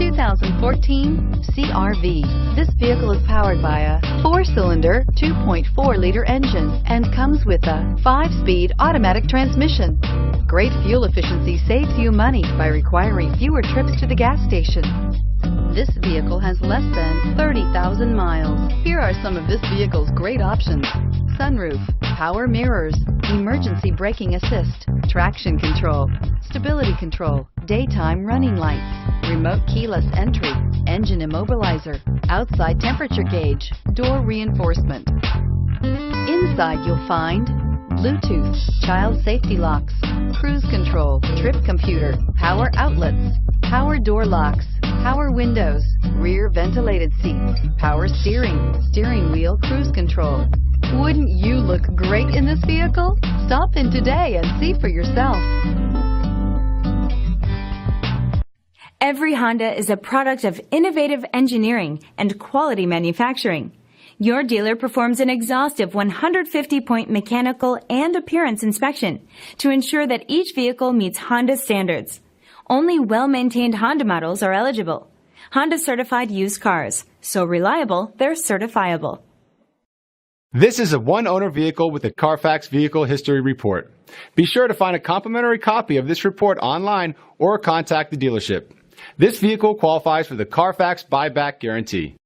2014 CR-V. This vehicle is powered by a 4-cylinder, 2.4-liter engine and comes with a 5-speed automatic transmission. Great fuel efficiency saves you money by requiring fewer trips to the gas station. This vehicle has less than 30,000 miles. Here are some of this vehicle's great options: sunroof, power mirrors, emergency braking assist, traction control, stability control, daytime running lights, remote keyless entry, engine immobilizer, outside temperature gauge, door reinforcement. Inside you'll find Bluetooth, child safety locks, cruise control, trip computer, power outlets, power door locks, power windows, rear ventilated seats, power steering, steering wheel cruise control. Wouldn't you look great in this vehicle? Stop in today and see for yourself. Every Honda is a product of innovative engineering and quality manufacturing. Your dealer performs an exhaustive 150-point mechanical and appearance inspection to ensure that each vehicle meets Honda standards. Only well-maintained Honda models are eligible. Honda certified used cars, so reliable they're certifiable. This is a one-owner vehicle with a CARFAX Vehicle History Report. Be sure to find a complimentary copy of this report online or contact the dealership. This vehicle qualifies for the CARFAX Buyback Guarantee.